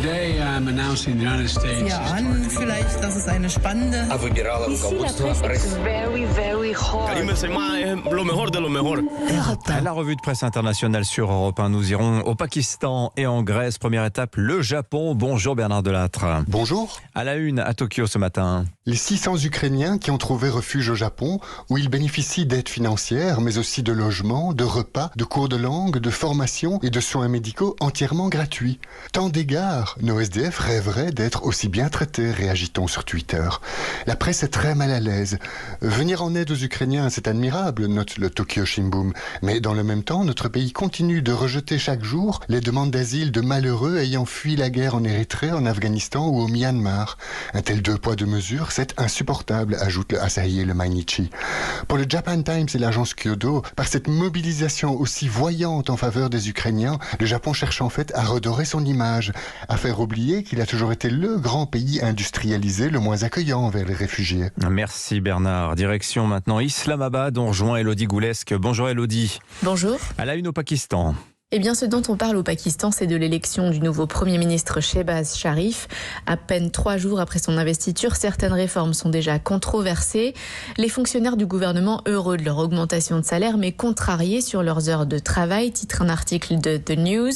Today I'm announcing the United States. Ja, an, vielleicht, das ist eine spannende. Very, very hot. La revue de presse internationale sur Europe 1. Nous irons au Pakistan et en Grèce. Première étape, le Japon. Bonjour Bernard Delattre. Bonjour. À la une, à Tokyo ce matin. Les 600 Ukrainiens qui ont trouvé refuge au Japon, où ils bénéficient d'aides financières, mais aussi de logements, de repas, de cours de langue, de formation et de soins médicaux entièrement gratuits. Tant d'égards, nos SDF rêveraient d'être aussi bien traités, réagit-on sur Twitter. La presse est très mal à l'aise. Venir en aide aux Ukrainiens, c'est admirable, note le Tokyo Shimbun. Mais dans le même temps, notre pays continue de rejeter chaque jour les demandes d'asile de malheureux ayant fui la guerre en Érythrée, en Afghanistan ou au Myanmar. Un tel deux poids deux mesures, c'est insupportable, ajoute le Asahi et le Mainichi. Pour le Japan Times et l'agence Kyodo, par cette mobilisation aussi voyante en faveur des Ukrainiens, le Japon cherche en fait à redorer son image, à faire oublier qu'il a toujours été le grand pays industrialisé le moins accueillant envers les réfugiés. Merci Bernard. Direction maintenant Islamabad. On rejoint Elodie Goulesque. Bonjour Elodie. Bonjour. À la une au Pakistan. Eh bien, ce dont on parle au Pakistan, c'est de l'élection du nouveau Premier ministre Shehbaz Sharif. À peine 3 jours après son investiture, certaines réformes sont déjà controversées. Les fonctionnaires du gouvernement, heureux de leur augmentation de salaire, mais contrariés sur leurs heures de travail, titre un article de The News.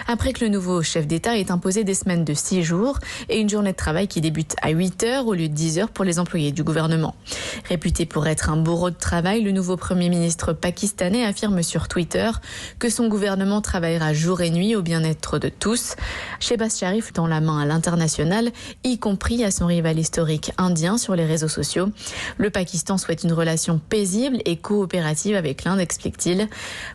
Après que le nouveau chef d'État ait imposé des semaines de 6 jours et une journée de travail qui débute à 8 heures au lieu de 10 heures pour les employés du gouvernement. Réputé pour être un bourreau de travail, le nouveau Premier ministre pakistanais affirme sur Twitter que son gouvernement travaillera jour et nuit au bien-être de tous. Shehbaz Sharif tend la main à l'international, y compris à son rival historique indien sur les réseaux sociaux. Le Pakistan souhaite une relation paisible et coopérative avec l'Inde, explique-t-il.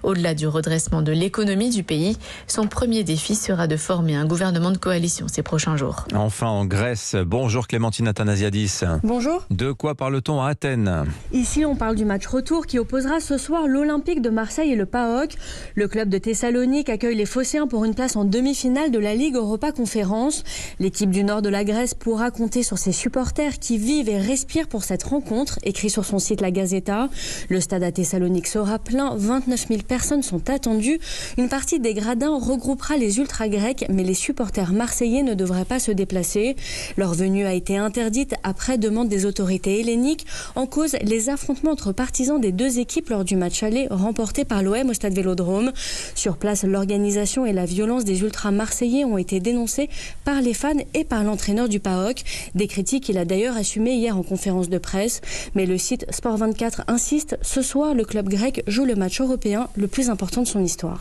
Au-delà du redressement de l'économie du pays, son premier défi sera de former un gouvernement de coalition ces prochains jours. Enfin en Grèce, bonjour Clémentine Athanasiadis. Bonjour. De quoi parle-t-on à Athènes ? Ici, on parle du match retour qui opposera ce soir l'Olympique de Marseille et le PAOK. Le club de Thessalonique accueille les Phocéens pour une place en demi-finale de la Ligue Europa Conférence. L'équipe du nord de la Grèce pourra compter sur ses supporters qui vivent et respirent pour cette rencontre, écrit sur son site La Gazzetta. Le stade à Thessalonique sera plein, 29 000 personnes sont attendues. Une partie des gradins regroupera les ultra-grecs, mais les supporters marseillais ne devraient pas se déplacer. Leur venue a été interdite après demande des autorités helléniques. En cause, les affrontements entre partisans des deux équipes lors du match aller remporté par l'OM au stade Vélodrome. Sur place, l'organisation et la violence des ultras marseillais ont été dénoncées par les fans et par l'entraîneur du PAOK. Des critiques qu'il a d'ailleurs assumées hier en conférence de presse. Mais le site Sport 24 insiste, ce soir, le club grec joue le match européen le plus important de son histoire.